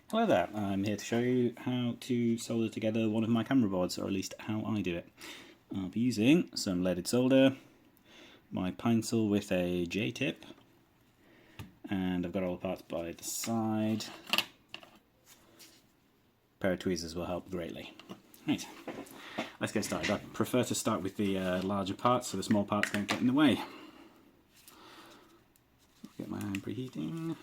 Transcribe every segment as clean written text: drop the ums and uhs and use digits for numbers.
Hello there, I'm here to show you how to solder together one of my camera boards, or at least how I do it. I'll be using some leaded solder, my pencil with a J-tip, and I've got all the parts by the side. A pair of tweezers will help greatly. Right, let's get started. I prefer to start with the larger parts so the small parts don't get in the way. Get my iron preheating.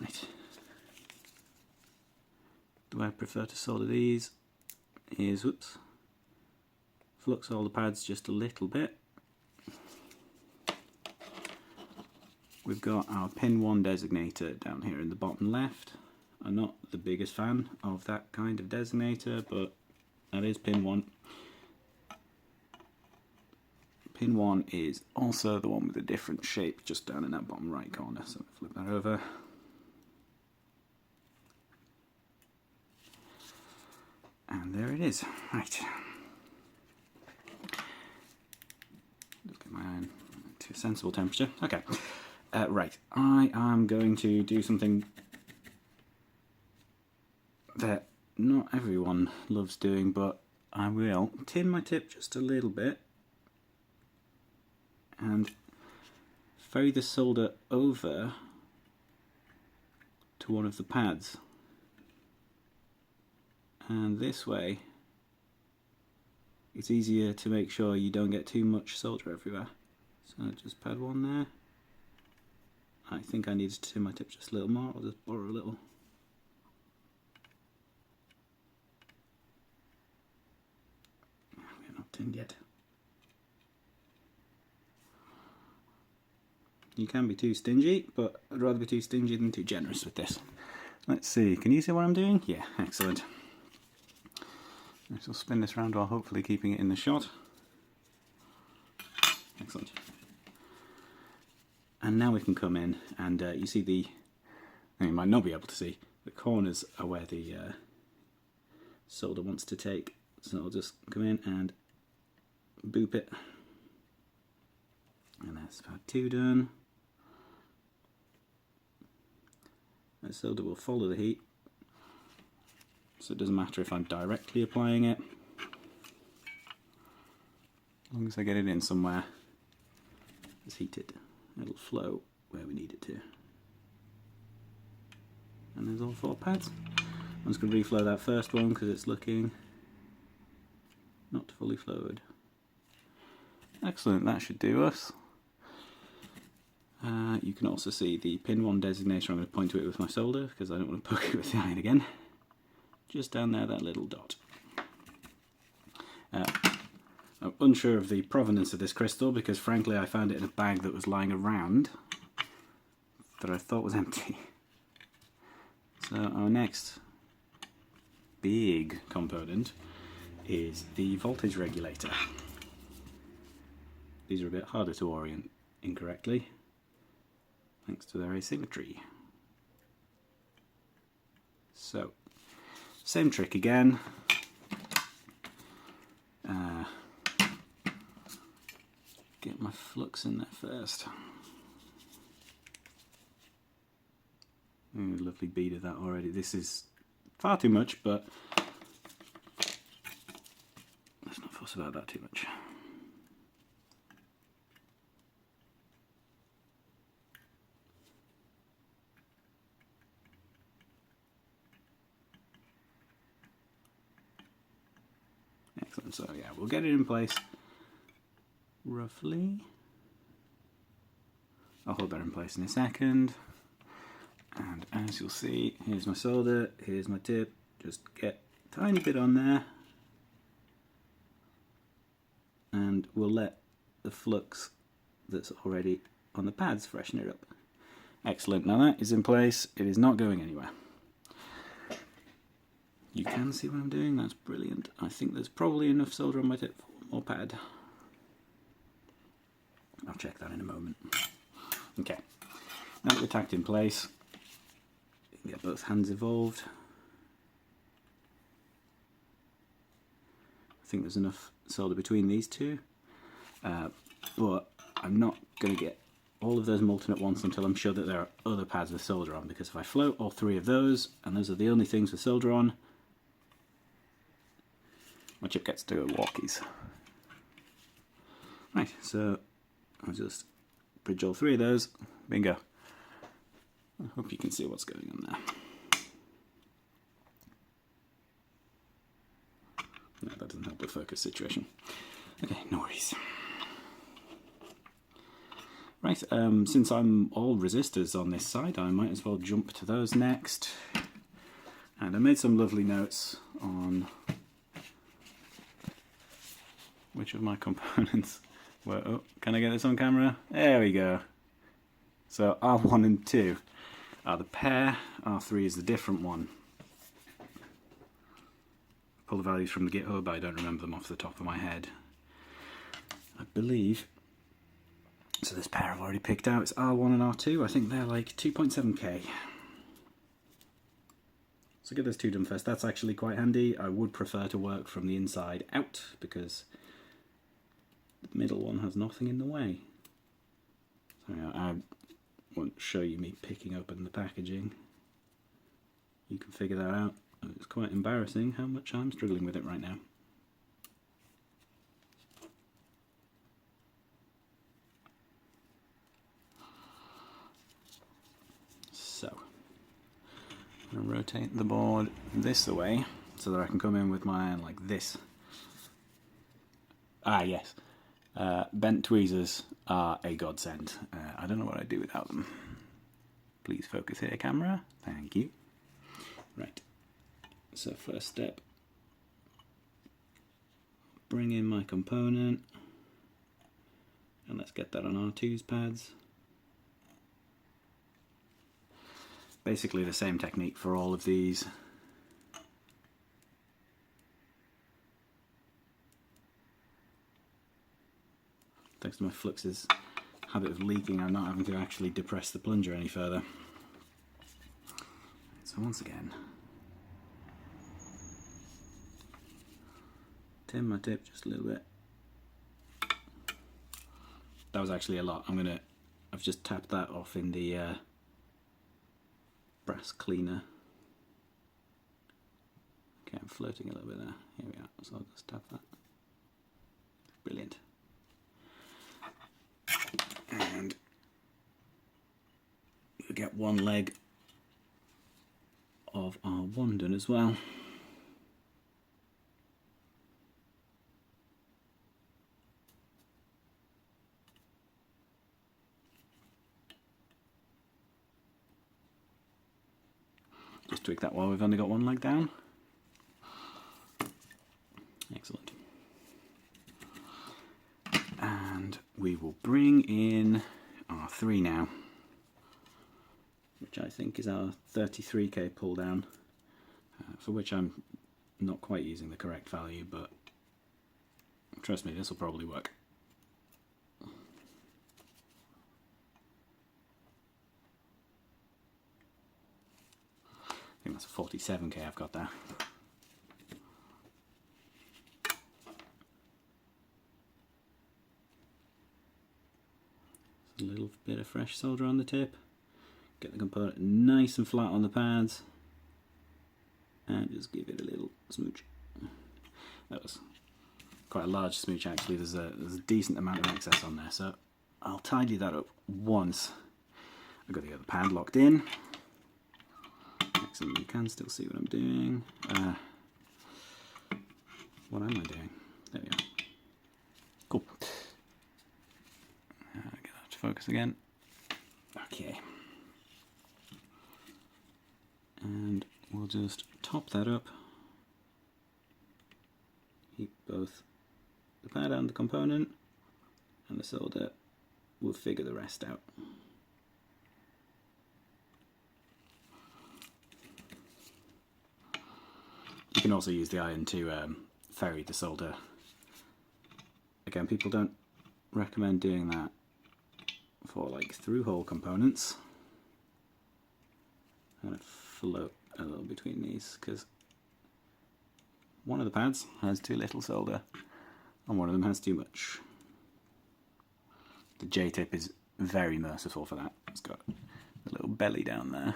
Right. The way I prefer to solder these is, flux all the pads just a little bit. We've got our pin 1 designator down here in the bottom left. I'm not the biggest fan of that kind of designator, but that is pin 1. Pin 1 is also the one with a different shape just down in that bottom right corner, so flip that over. And there it is. Right. Just get my iron to a sensible temperature. Okay. Right. I am going to do something that not everyone loves doing, but I will tin my tip just a little bit and ferry the solder over to one of the pads. And this way it's easier to make sure you don't get too much solder everywhere. So just pad 1 there. I think I need to tin my tip just a little more. I'll just borrow a little. We're not tinned yet. You can be too stingy, but I'd rather be too stingy than too generous with this. Let's see, can you see what I'm doing? Yeah, excellent. I'll spin this around while hopefully keeping it in the shot. Excellent. And now we can come in and you see you might not be able to see, the corners are where the solder wants to take. So I'll just come in and boop it. And that's pad 2 done. The solder will follow the heat, so it doesn't matter if I'm directly applying it, as long as I get it in somewhere it's heated, it'll flow where we need it to. And there's all 4 pads. I'm just going to reflow that first one because it's looking not fully flowed. Excellent, that should do us. You can also see the pin 1 designator. I'm going to point to it with my solder because I don't want to poke it with the iron again. Just down there, that little dot. I'm unsure of the provenance of this crystal because frankly I found it in a bag that was lying around that I thought was empty. So our next big component is the voltage regulator. These are a bit harder to orient incorrectly thanks to their asymmetry. So, same trick again. Get my flux in there first. Ooh, lovely bead of that already. This is far too much, but let's not fuss about that too much. Excellent, so yeah, we'll get it in place roughly. I'll hold that in place in a second. And as you'll see, here's my solder, here's my tip. Just get a tiny bit on there. And we'll let the flux that's already on the pads freshen it up. Excellent, now that is in place, it is not going anywhere. You can see what I'm doing, that's brilliant. I think there's probably enough solder on my tip for one more pad. I'll check that in a moment. Okay, now that we're tacked in place, you can get both hands involved. I think there's enough solder between these two, but I'm not going to get all of those molten at once until I'm sure that there are other pads with solder on, because if I float all three of those, and those are the only things with solder on, my chip gets to go walkies. Right, so I'll just bridge all three of those. Bingo. I hope you can see what's going on there. No, that doesn't help the focus situation. Okay, no worries. Right, since I'm all resistors on this side, I might as well jump to those next. And I made some lovely notes on which of my components were... Oh, can I get this on camera? There we go. So R1 and 2 are the pair, R3 is the different one. Pull the values from the GitHub, I don't remember them off the top of my head. I believe... So this pair I've already picked out, it's R1 and R2, I think they're like 2.7k. So get those two done first, that's actually quite handy. I would prefer to work from the inside out, because the middle one has nothing in the way. So I won't show you me picking open the packaging. You can figure that out. It's quite embarrassing how much I'm struggling with it right now. So, I'm going to rotate the board this way so that I can come in with my hand like this. Ah, yes. Bent tweezers are a godsend. I don't know what I'd do without them. Please focus here, camera. Thank you. Right. So first step, bring in my component, and let's get that on R2's pads. Basically the same technique for all of these. Thanks to my Flux's habit of leaking, I'm not having to actually depress the plunger any further. So once again, tin my tip just a little bit. That was actually a lot. I've just tapped that off in the brass cleaner. Okay, I'm floating a little bit there. Here we are. So I'll just tap that. Brilliant. And we get one leg of R1 done as well. Just tweak that while we've only got one leg down. Excellent. And we will bring in R3 now, which I think is our 33k pull down, for which I'm not quite using the correct value, but trust me, this will probably work. I think that's a 47k I've got there. A little bit of fresh solder on the tip. Get the component nice and flat on the pads, and just give it a little smooch. That was quite a large smooch actually. There's a decent amount of excess on there, so I'll tidy that up once I've got the other pad locked in. Excellent, you can still see what I'm doing. What am I doing? There we are. Cool. Get that to focus again. Okay. And we'll just top that up. Keep both the pad and the component, and the solder will figure the rest out. You can also use the iron to ferry the solder. Again, people don't recommend doing that for like through-hole components. I'm going to float a little between these because one of the pads has too little solder and one of them has too much. The J-tip is very merciful for that. It's got a little belly down there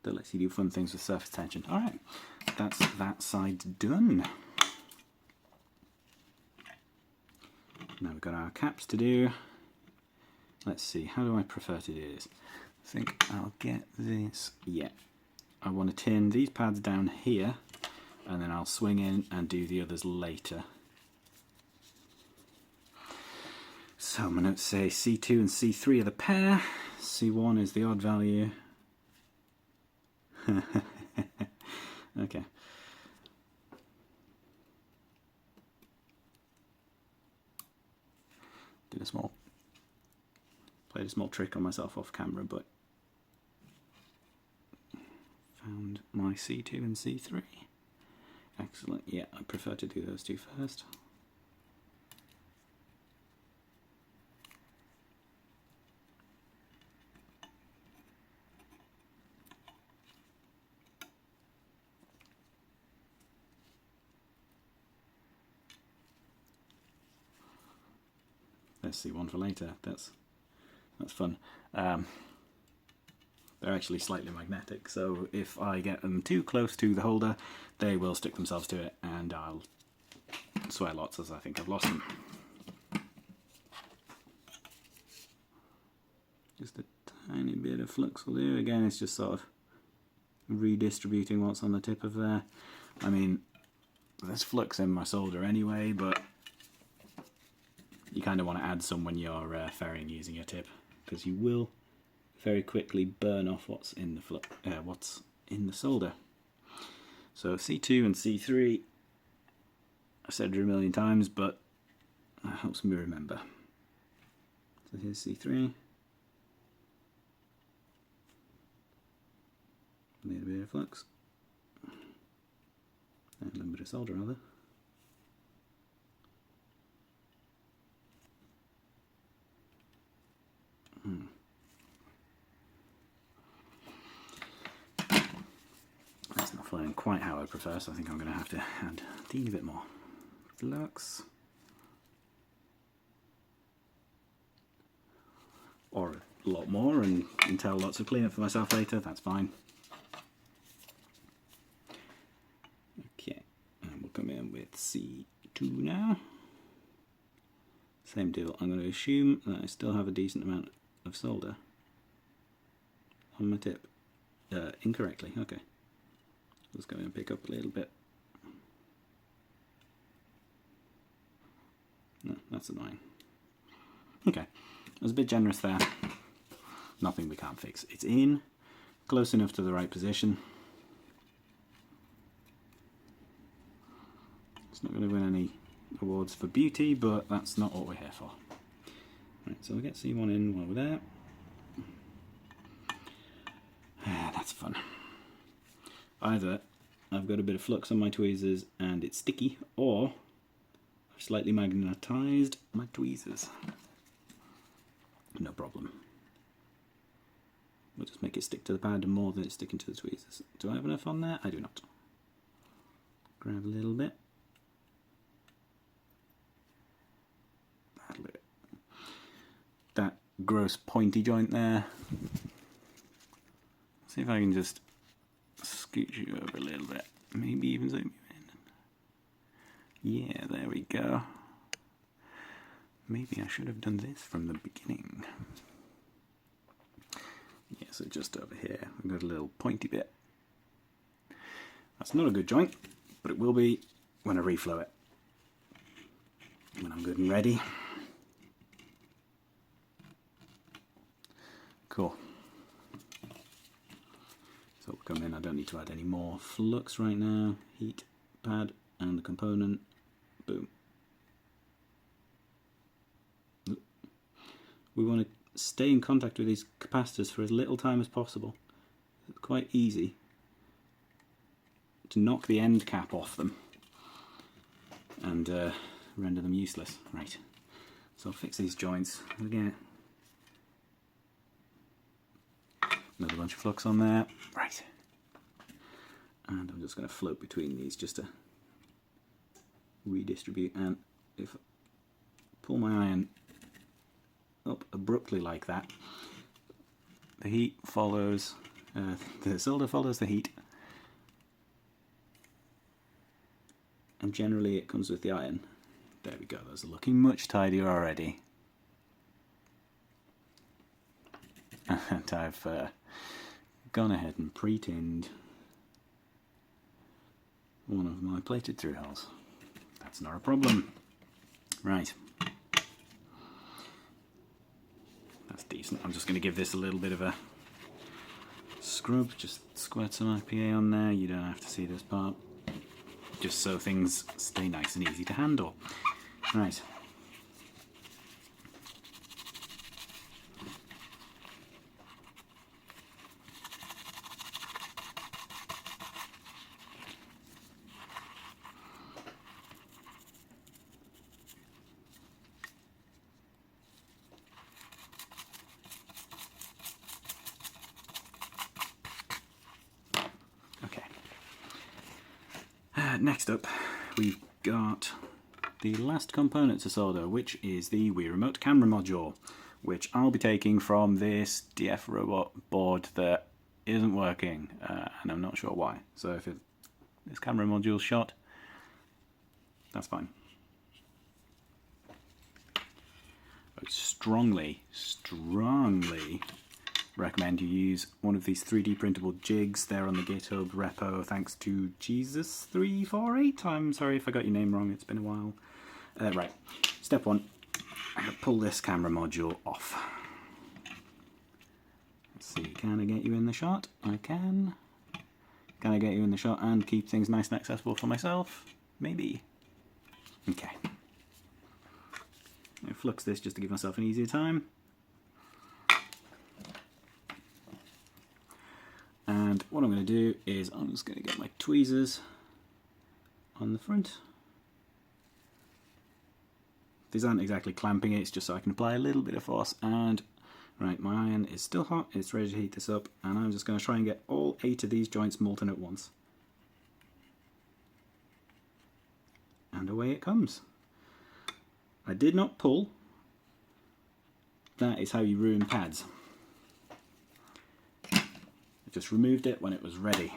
that lets you do fun things with surface tension. Alright, that's that side done. Now we've got our caps to do. Let's see, how do I prefer to do this? I think I'll get this, yeah. I want to tin these pads down here, and then I'll swing in and do the others later. So my notes say C2 and C3 are the pair, C1 is the odd value. Okay. Played a small trick on myself off camera, but found my C2 and C3. Excellent. Yeah, I prefer to do those two first. Let's see, one for later. That's fun. They're actually slightly magnetic, so if I get them too close to the holder, they will stick themselves to it, and I'll swear lots as I think I've lost them. Just a tiny bit of flux will do. Again, it's just sort of redistributing what's on the tip of there. I mean, there's flux in my solder anyway, but you kind of want to add some when you're ferrying using your tip, because you will very quickly burn off what's in the solder. So C2 and C3, I've said it a million times, but it helps me remember. So here's C3. Need a bit of flux. And a little bit of solder, rather. That's not flowing quite how I prefer, so I think I'm going to have to add a teeny bit more flux. Or a lot more and entail lots of cleanup for myself later, that's fine. Okay, and we'll come in with C2 now. Same deal, I'm going to assume that I still have a decent amount of solder on my tip. Incorrectly, okay. Let's go and pick up a little bit. No, that's annoying. Okay, I was a bit generous there. Nothing we can't fix. It's in, close enough to the right position. It's not going to win any awards for beauty, but that's not what we're here for. Right, so we'll get C1 in while we're there. That's fun. Either I've got a bit of flux on my tweezers and it's sticky, or I've slightly magnetized my tweezers. No problem. We'll just make it stick to the pad more than it's sticking to the tweezers. Do I have enough on there? I do not. Grab a little bit. That'll do it. That gross pointy joint there. See if I can just scooch you over a little bit. Maybe even zoom you in. Yeah, there we go. Maybe I should have done this from the beginning. Yeah, so just over here, we've got a little pointy bit. That's not a good joint, but it will be when I reflow it. When I'm good and ready. Cool. So we'll come in, I don't need to add any more flux right now. Heat, pad, and the component. Boom. We want to stay in contact with these capacitors for as little time as possible. It's quite easy to knock the end cap off them and render them useless. Right, so I'll fix these joints again. Another bunch of flux on there. Right. And I'm just going to float between these just to redistribute. And if I pull my iron up abruptly like that, the heat follows, the solder follows the heat, and generally it comes with the iron. There we go, those are looking much tidier already. And I've gone ahead and pre-tinned one of my plated through holes. That's not a problem. Right. That's decent. I'm just going to give this a little bit of a scrub. Just squirt some IPA on there. You don't have to see this part. Just so things stay nice and easy to handle. Right. Next up, we've got the last component to solder, which is the Wiimote camera module, which I'll be taking from this DF robot board that isn't working, and I'm not sure why. So if this camera module's shot, that's fine. I strongly recommend you use one of these 3D printable jigs. They're on the GitHub repo, thanks to Jesus348. I'm sorry if I got your name wrong, it's been a while. Right, step one, I'm going to pull this camera module off. Let's see, can I get you in the shot? I can. Can I get you in the shot and keep things nice and accessible for myself? Maybe. Okay. I'm going to flux this just to give myself an easier time. And what I'm going to do is I'm just going to get my tweezers on the front. These aren't exactly clamping it, it's just so I can apply a little bit of force. And right, my iron is still hot, it's ready to heat this up, and I'm just going to try and get all 8 of these joints molten at once. And away it comes. I did not pull. That is how you ruin pads. Just removed it when it was ready.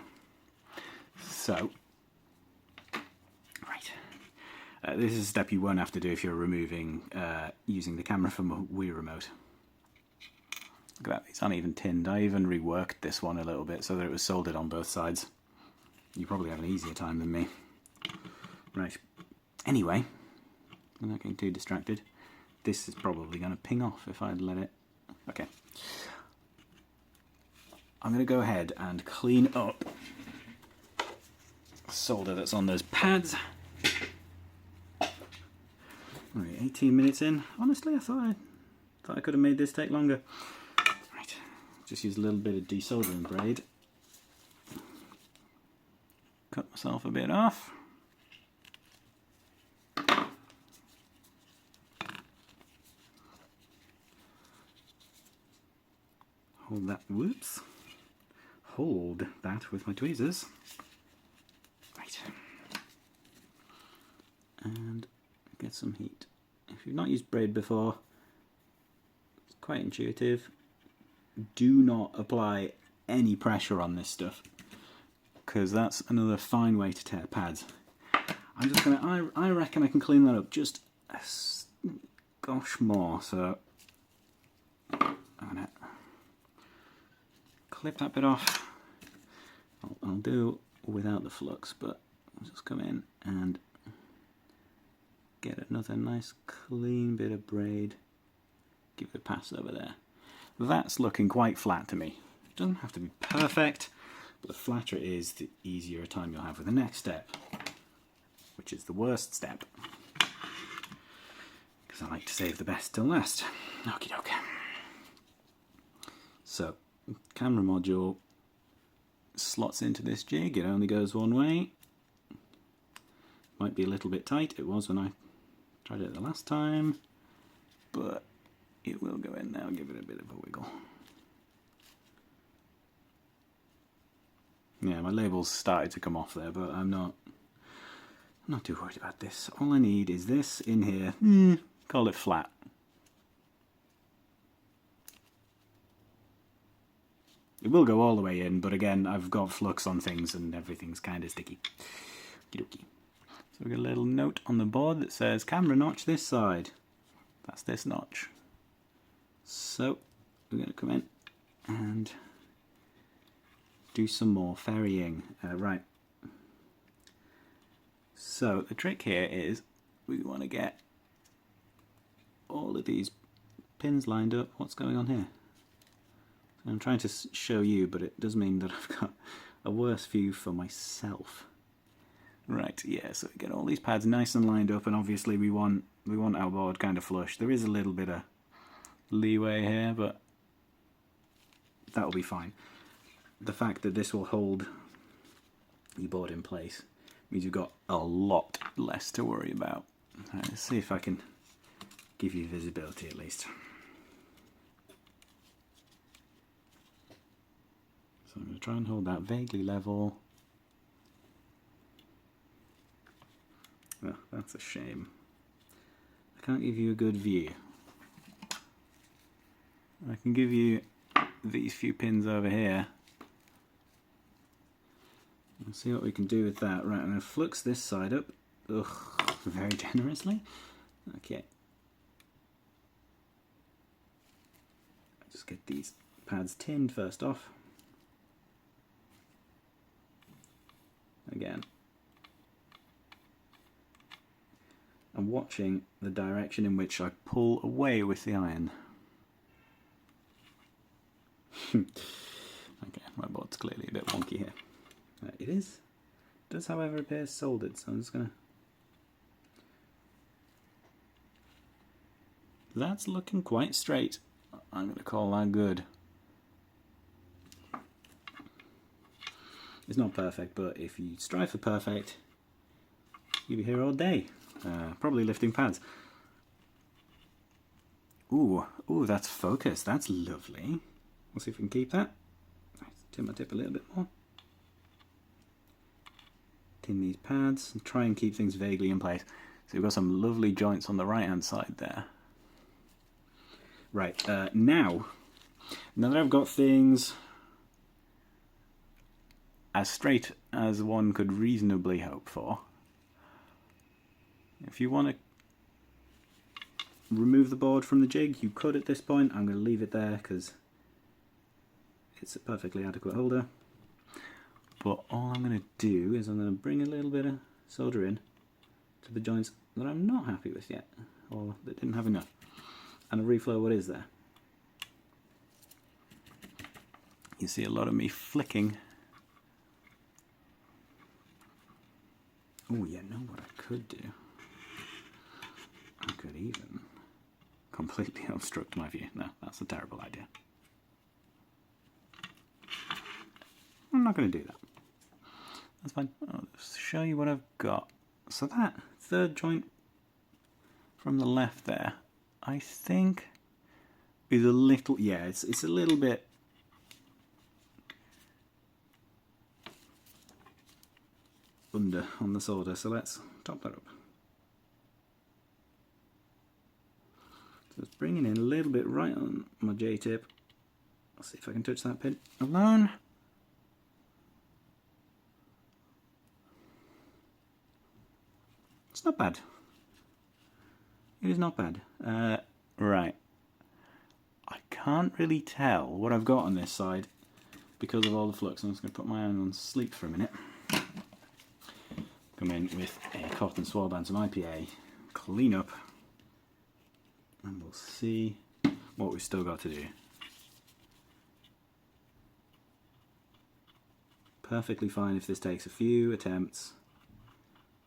So, right. This is a step you won't have to do if you're removing, using the camera from a Wii remote. Look at that, these aren't even tinned. I even reworked this one a little bit so that it was soldered on both sides. You probably have an easier time than me. Right. Anyway, I'm not getting too distracted. This is probably going to ping off if I'd let it. Okay. I'm going to go ahead and clean up solder that's on those pads. Right, 18 minutes in. Honestly, I thought I could have made this take longer. Right, just use a little bit of desoldering braid. Cut myself a bit off. Hold that, whoops. Hold that with my tweezers. Right. And get some heat. If you've not used braid before, it's quite intuitive. Do not apply any pressure on this stuff, because that's another fine way to tear pads. I'm just gonna, I reckon I can clean that up just a gosh more, so I'm gonna clip that bit off. I'll do without the flux, but I'll just come in and get another nice clean bit of braid. Give it a pass over there. That's looking quite flat to me. It doesn't have to be perfect, but the flatter it is, the easier a time you'll have with the next step, which is the worst step. Because I like to save the best till last. Okie doke. So, camera module slots into this jig. It only goes one way. Might be a little bit tight. It was when I tried it the last time, but it will go in now. Give it a bit of a wiggle. Yeah, my labels started to come off there, but I'm not too worried about this. All I need is this in here. Call it flat. It will go all the way in, but again, I've got flux on things and everything's kind of sticky. Okey-dokey. So we've got a little note on the board that says camera notch this side. That's this notch. So we're going to come in and do some more ferrying. Right. So the trick here is we want to get all of these pins lined up. What's going on here? I'm trying to show you, but it does mean that I've got a worse view for myself. Right, yeah, so we get all these pads nice and lined up, and obviously we want our board kind of flush. There is a little bit of leeway here, but that'll be fine. The fact that this will hold your board in place means you've got a lot less to worry about. Right, let's see if I can give you visibility at least. So I'm going to try and hold that vaguely level. Oh, that's a shame. I can't give you a good view. I can give you these few pins over here. Let's see what we can do with that. Right, I'm going to flux this side up. Ugh, very generously. Okay. Just get these pads tinned first off. Again. I'm watching the direction in which I pull away with the iron. Okay, my board's clearly a bit wonky here. It is. It does, however, appear soldered, so I'm just gonna... That's looking quite straight. I'm gonna call that good. It's not perfect, but if you strive for perfect, you'll be here all day. Probably lifting pads. Ooh, that's focused. That's lovely. We'll see if we can keep that. Tin my tip a little bit more. Tin these pads and try and keep things vaguely in place. So we've got some lovely joints on the right hand side there. Right, now that I've got things as straight as one could reasonably hope for, if you want to remove the board from the jig, you could at this point. I'm going to leave it there because it's a perfectly adequate holder. But all I'm going to do is I'm going to bring a little bit of solder in to the joints that I'm not happy with yet, or that didn't have enough, and I'll reflow what is there. You see a lot of me flicking. Oh, you know what I could do? I could even completely obstruct my view. No, that's a terrible idea. I'm not going to do that. That's fine. I'll just show you what I've got. So that third joint from the left there, I think is a little, yeah, it's a little bit under on the solder, so let's top that up. So it's bringing in a little bit right on my J-tip. I'll see if I can touch that pin alone. It's not bad. It is not bad. Right. I can't really tell what I've got on this side because of all the flux. I'm just going to put my iron on sleep for a minute. Come in with a cotton swab and some IPA, clean up, and we'll see what we've still got to do. Perfectly fine if this takes a few attempts.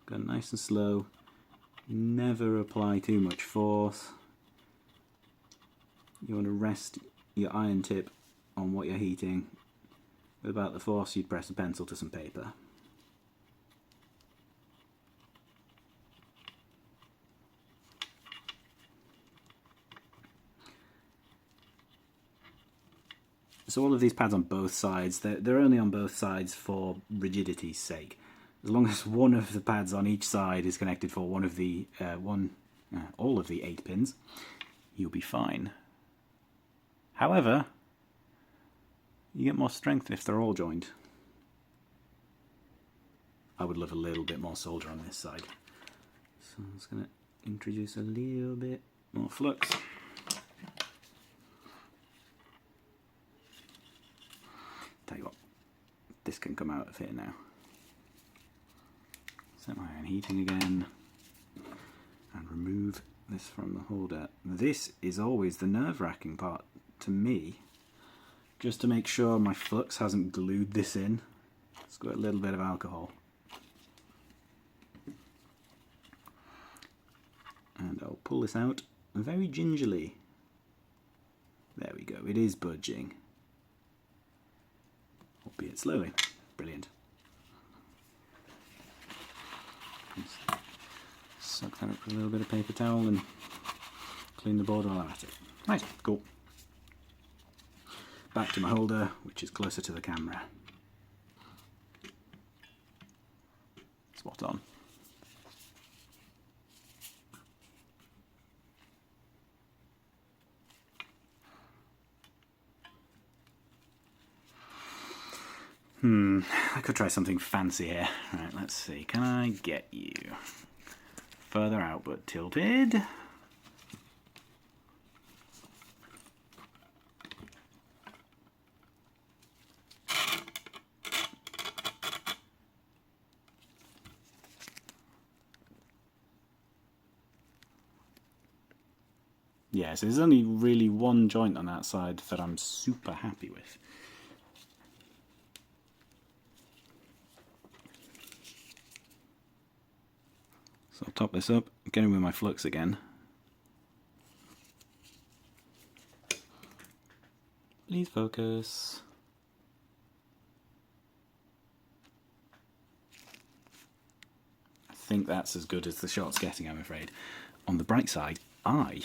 Go nice and slow. Never apply too much force. You want to rest your iron tip on what you're heating with about the force you'd press a pencil to some paper. So all of these pads on both sides, they're only on both sides for rigidity's sake. As long as one of the pads on each side is connected for one of the all of the 8 pins, you'll be fine. However, you get more strength if they're all joined. I would love a little bit more solder on this side. So I'm just going to introduce a little bit more flux. Tell you what, this can come out of here now. Set my iron heating again and remove this from the holder. This is always the nerve-wracking part to me, just to make sure my flux hasn't glued this in. It's got a little bit of alcohol. And I'll pull this out very gingerly. There we go, it is budging. Albeit slowly. Brilliant. Suck that up with a little bit of paper towel and clean the board while I'm at it. Right, cool. Back to my holder, which is closer to the camera. Spot on. I could try something fancy here. Right, let's see. Can I get you further out but tilted? Yeah, so there's only really one joint on that side that I'm super happy with. So I'll top this up, get in with my flux again. Please focus. I think that's as good as the shot's getting, I'm afraid. On the bright side, I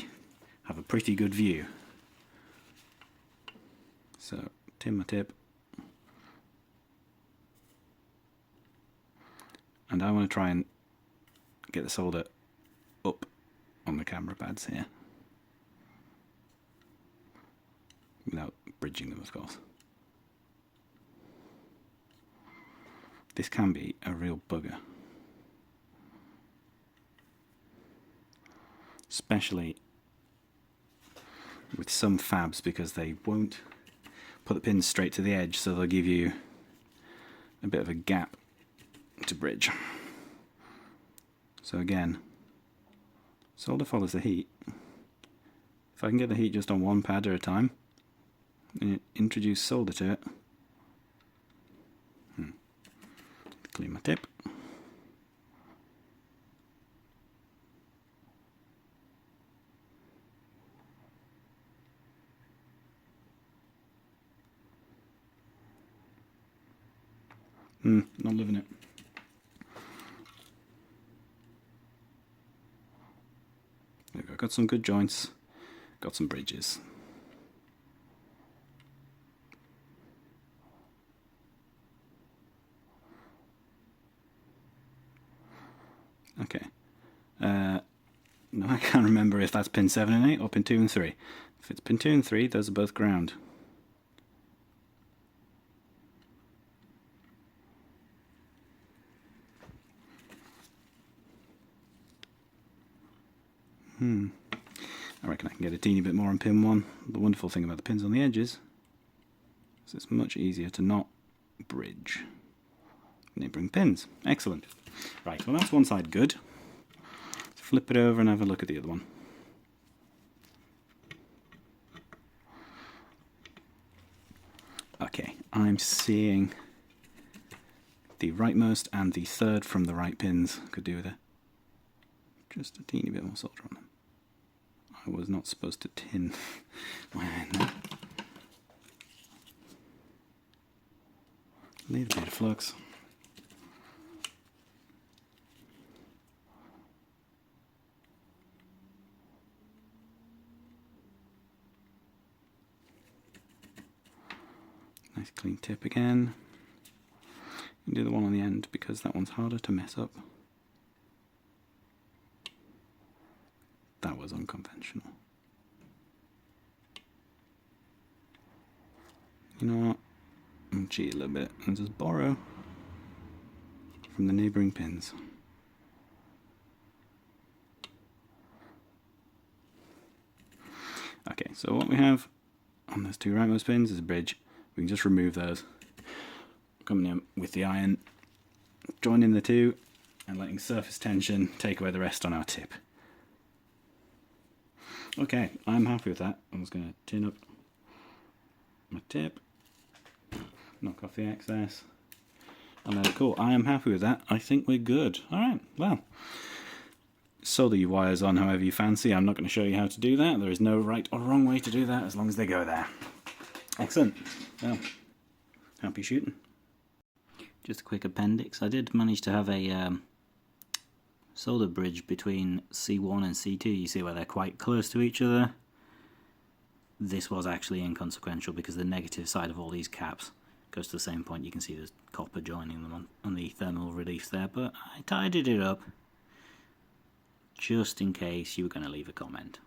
have a pretty good view. So, tin my tip. And I want to try and get the solder up on the camera pads here. Without bridging them, of course. This can be a real bugger. Especially with some fabs, because they won't put the pins straight to the edge, so they'll give you a bit of a gap to bridge. So again, solder follows the heat. If I can get the heat just on one pad at a time, and introduce solder to it. Clean my tip. Not loving it. There we go. Got some good joints, got some bridges. Okay. No, I can't remember if that's pin 7 and 8 or pin 2 and 3. If it's pin 2 and 3, those are both ground. I reckon I can get a teeny bit more on pin 1. The wonderful thing about the pins on the edges is it's much easier to not bridge neighbouring pins. Excellent. Right, well that's one side good. Let's flip it over and have a look at the other one. Okay, I'm seeing the rightmost and the third from the right pins. Could do with just a teeny bit more solder on them. I was not supposed to tin my iron there. Leave a bit of flux. Nice clean tip again. You can do the one on the end because that one's harder to mess up. That was unconventional. You know what? I'll cheat a little bit and just borrow from the neighbouring pins. Okay, so what we have on those two rightmost pins is a bridge. We can just remove those. Coming in with the iron, joining the two and letting surface tension take away the rest on our tip. Okay, I'm happy with that. I'm just going to tin up my tip, knock off the excess, and let it cool. I am happy with that. I think we're good. Alright, well, solder your wires on however you fancy. I'm not going to show you how to do that. There is no right or wrong way to do that as long as they go there. Excellent. Well, happy shooting. Just a quick appendix. I did manage to have a solder bridge between C1 and C2. You see where they're quite close to each other. This was actually inconsequential because the negative side of all these caps goes to the same point. You can see there's copper joining them on the thermal reliefs there, but I tidied it up just in case you were going to leave a comment.